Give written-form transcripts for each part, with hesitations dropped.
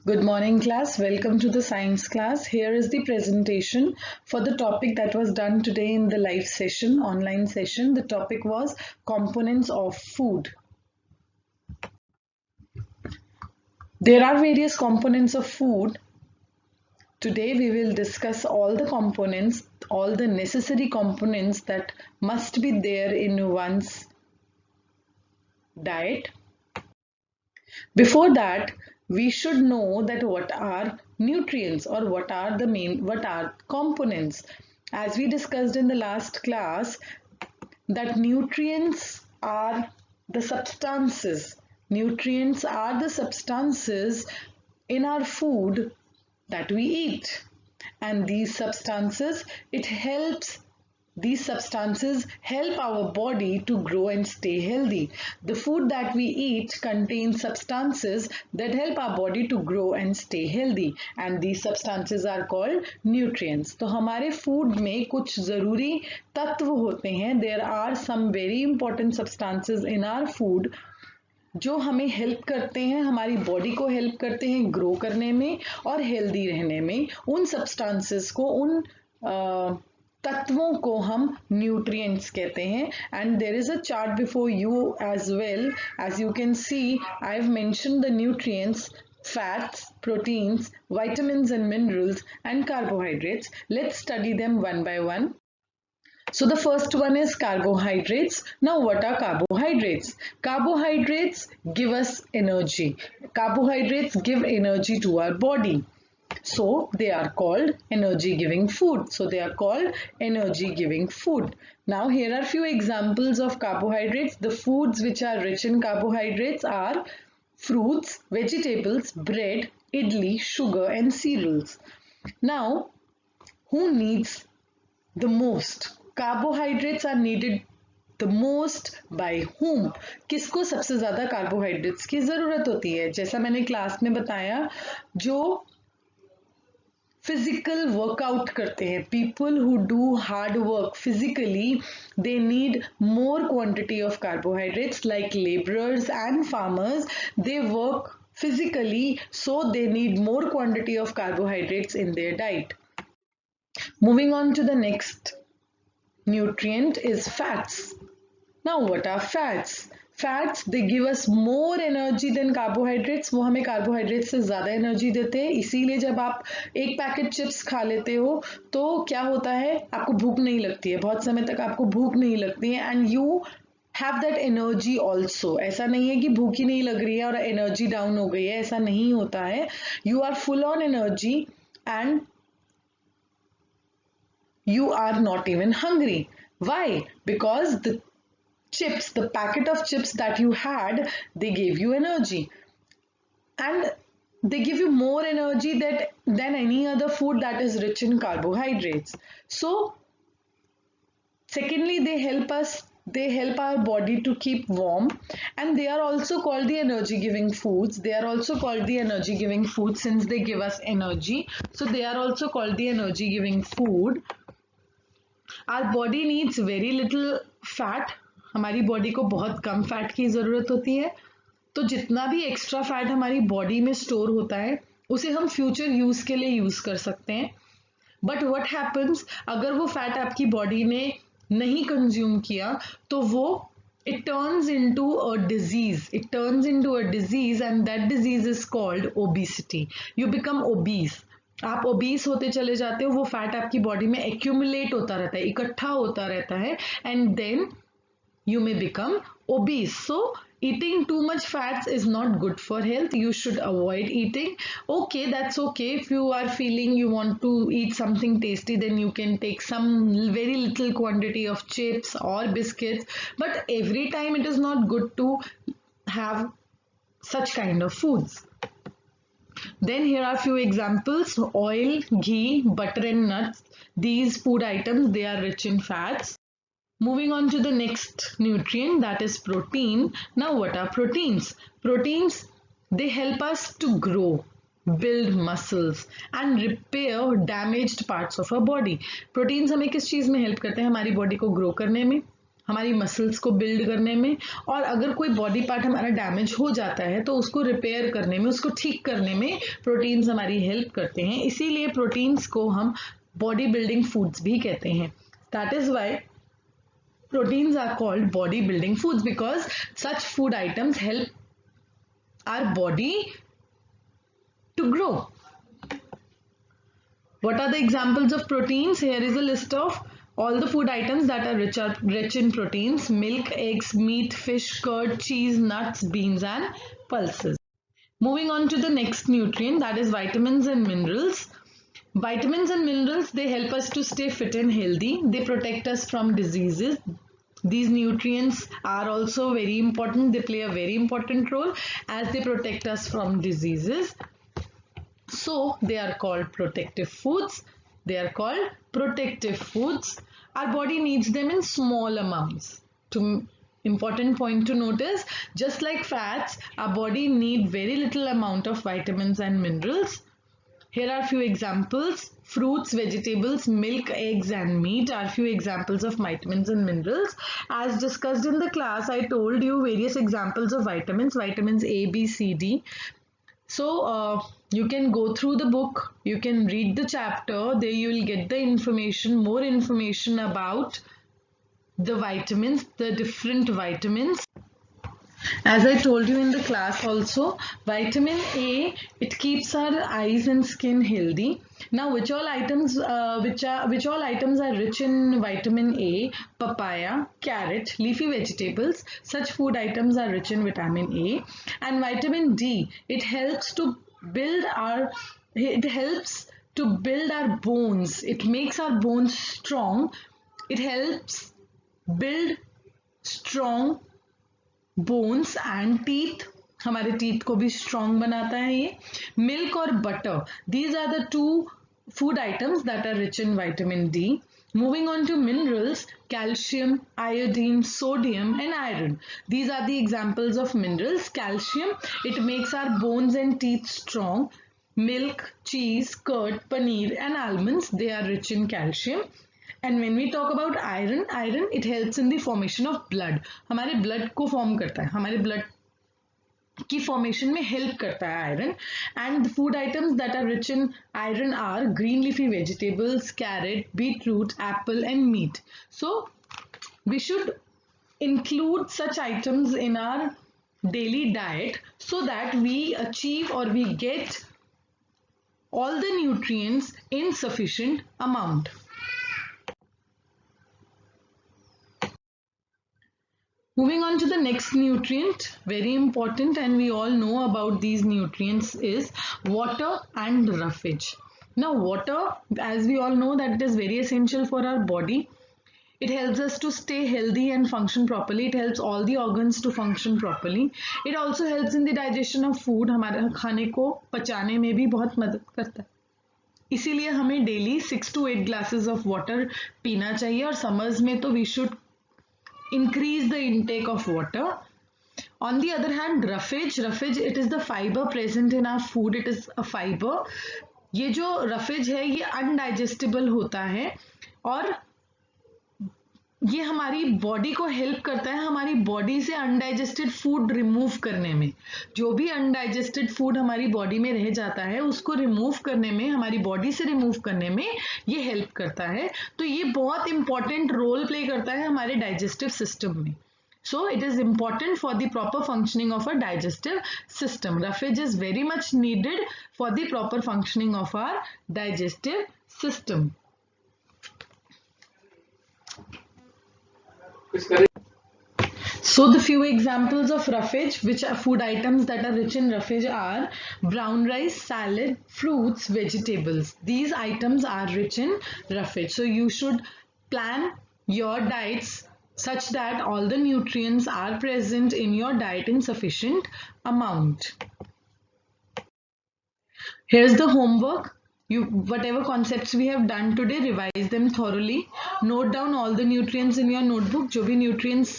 Good morning, class. Welcome to the science class. Here is the presentation for the topic that was done today in the live session, online session. The topic was components of food. There are various components of food. Today we will discuss all the components, all the necessary components that must be there in one's diet. Before that, we should know that what are nutrients or what are components. As we discussed in the last class, that nutrients are the substances. Nutrients are the substances in our food that we eat. And these substances help our body to grow and stay healthy. The food that we eat contains substances that help our body to grow and stay healthy, and these substances are called nutrients. तो हमारे food में कुछ ज़रूरी तत्व होते हैं. There are some very important substances in our food जो हमें हेल्प करते हैं, हमारी बॉडी को हेल्प करते हैं ग्रो करने में और हेल्दी रहने में. उन सब्सटेंसेस को, उन तत्वों को हम न्यूट्रिएंट्स कहते हैं. And there is a chart before you as well. As you can see, I have mentioned the nutrients: fats, proteins, vitamins and minerals, and carbohydrates. Let's study them one by one. So the first one is carbohydrates. Now what are carbohydrates? Carbohydrates give us energy. Carbohydrates give energy to our body. So they are called energy giving food. Now here are few examples of carbohydrates. The foods which are rich in carbohydrates are fruits, vegetables, bread, idli, sugar and cereals. Now, who needs the most? Carbohydrates are needed the most by whom? किसको सबसे ज्यादा carbohydrates की जरूरत होती है? जैसा मैंने class में बताया, जो फिजिकल वर्कआउट करते हैं, people who do hard work physically, they need more quantity of carbohydrates. Like laborers and farmers, they work physically, so they need more quantity of carbohydrates in their diet. Moving on to the next nutrient is fats. Now what are fats? Fats, they give us more energy than carbohydrates. वो हमें carbohydrates से ज़्यादा energy देते हैं. इसीलिए जब आप एक पैकेट चिप्स खा लेते हो तो क्या होता है, आपको भूख नहीं लगती है, बहुत समय तक आपको भूख नहीं लगती है. And you have that energy also. ऐसा नहीं है कि भूख ही नहीं लग रही है और एनर्जी डाउन हो गई है, ऐसा नहीं होता है. You are full on energy and you are not even hungry. Why? Because the packet of chips that you had, they gave you energy, and they give you more energy than any other food that is rich in carbohydrates. So secondly, they help our body to keep warm, and they are also called the energy giving foods. Since they give us energy, so they are also called the energy giving food. Our body needs very little fat. हमारी body को बहुत कम fat की ज़रूरत होती है. तो जितना भी एक्स्ट्रा फैट हमारी बॉडी में स्टोर होता है उसे हम फ्यूचर यूज़ के लिए यूज़ कर सकते हैं. बट व्हाट हैपन्स, अगर वो फैट आपकी बॉडी ने नहीं कंज्यूम किया तो वो it turns into a disease. And that disease is called obesity. You become obese. आप ओबीस होते चले जाते हो, वो फैट आपकी बॉडी में एक्यूमुलेट होता रहता है, इकट्ठा होता रहता है, and then you may become obese. So eating too much fats is not good for health. You should avoid eating. Okay, that's okay. If you are feeling you want to eat something tasty, then you can take some very little quantity of chips or biscuits, but every time it is not good to have such kind of foods. Then here are few examples: oil, ghee, butter and nuts. These food items, they are rich in fats. Moving on to the next nutrient, that is protein. Now what are proteins? Proteins, they help us to grow, build muscles and repair damaged parts of our body. Proteins हमें किस चीज़ में help करते हैं? हमारी body को grow करने में, हमारी मसल्स को बिल्ड करने में, और अगर कोई बॉडी पार्ट हमारा डैमेज हो जाता है तो उसको रिपेयर करने में, उसको ठीक करने में प्रोटीन्स हमारी हेल्प करते हैं। इसीलिए प्रोटीन्स को हम बॉडी बिल्डिंग फूड्स भी कहते हैं। That is why proteins are called body building foods, because such food items help our body to grow. What are the examples of proteins? Here is a list of all the food items that are rich in proteins: milk, eggs, meat, fish, curd, cheese, nuts, beans and pulses. Moving on to the next nutrient, that is vitamins and minerals. Vitamins and minerals, they help us to stay fit and healthy. They protect us from diseases. These nutrients are also very important. They play a very important role as they protect us from diseases. So they are called protective foods. They are called protective foods. Our body needs them in small amounts. Important point to notice, just like fats, our body need very little amount of vitamins and minerals. Here are few examples. Fruits, vegetables, milk, eggs and meat are few examples of vitamins and minerals. As discussed in the class, I told you various examples of vitamins, vitamins A, B, C, D. So you can go through the book, you can read the chapter, there you will get the information, more information about the vitamins, the different vitamins. As I told you in the class also, vitamin A, it keeps our eyes and skin healthy. Now which all items are rich in vitamin A? Papaya, carrot, leafy vegetables. Such food items are rich in vitamin A. And vitamin D, it helps to build our bones. It makes our bones strong. It helps build strong bones and teeth, हमारे teeth को भी strong बनाता है ये. Milk और butter, these are the two food items that are rich in vitamin D. Moving on to minerals, calcium, iodine, sodium and iron. These are the examples of minerals. Calcium, it makes our bones and teeth strong. Milk, cheese, curd, paneer and almonds, they are rich in calcium. And when we talk about iron, it helps in the formation of blood. हमारे blood को form करता है, हमारे blood की formation में help करता है iron. And the food items that are rich in iron are green leafy vegetables, carrot, beetroot, apple and meat. So we should include such items in our daily diet so that we achieve or we get all the nutrients in sufficient amount. Moving on to the next nutrient, very important, and we all know about these nutrients, is water and roughage. Now water, as we all know, that it is very essential for our body. It helps us to stay healthy and function properly. It helps all the organs to function properly. It also helps in the digestion of food. हमारे खाने को पचाने में भी बहुत मदद करता है. इसीलिए हमें daily 6 to 8 glasses of water पीना चाहिए, और समर्स में तो we should increase the intake of water. On the other hand, roughage, it is the fiber present in our food. It is a fiber. ये जो roughage है ये undigestible होता है, और ये हमारी बॉडी को हेल्प करता है हमारी बॉडी से अनडाइजेस्टेड फूड रिमूव करने में. जो भी अनडाइजेस्टेड फूड हमारी बॉडी में रह जाता है उसको रिमूव करने में, हमारी बॉडी से रिमूव करने में ये हेल्प करता है. तो ये बहुत इंपॉर्टेंट रोल प्ले करता है हमारे डाइजेस्टिव सिस्टम में. So it is important for the proper functioning of our digestive system. Roughage is very much needed for the proper functioning of our digestive system. So the few examples of roughage, which are food items that are rich in roughage, are brown rice, salad, fruits, vegetables. These items are rich in roughage. So you should plan your diets such that all the nutrients are present in your diet in sufficient amount. Here's the homework. Whatever concepts we have done today, revise them thoroughly. Note down all the nutrients in your notebook. जो भी nutrients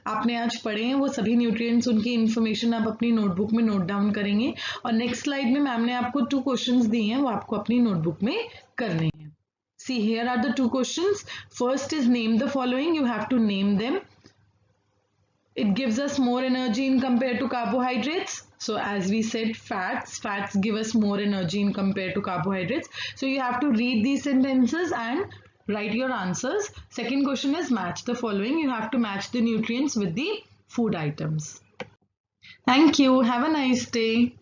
आपने आज पढ़े हैं वो सभी nutrients, उनकी information आप अपनी notebook में note down करेंगे. और next slide में मैम ने आपको 2 questions दिए हैं, वो आपको अपनी notebook में करने हैं. See, here are the 2 questions. First is name the following. You have to name them. it gives us more energy in compared to carbohydrates. So as we said, fats give us more energy in compared to carbohydrates. So you have to read these sentences and write your answers. Second question is match the following. You have to match the nutrients with the food items. Thank you. Have a nice day.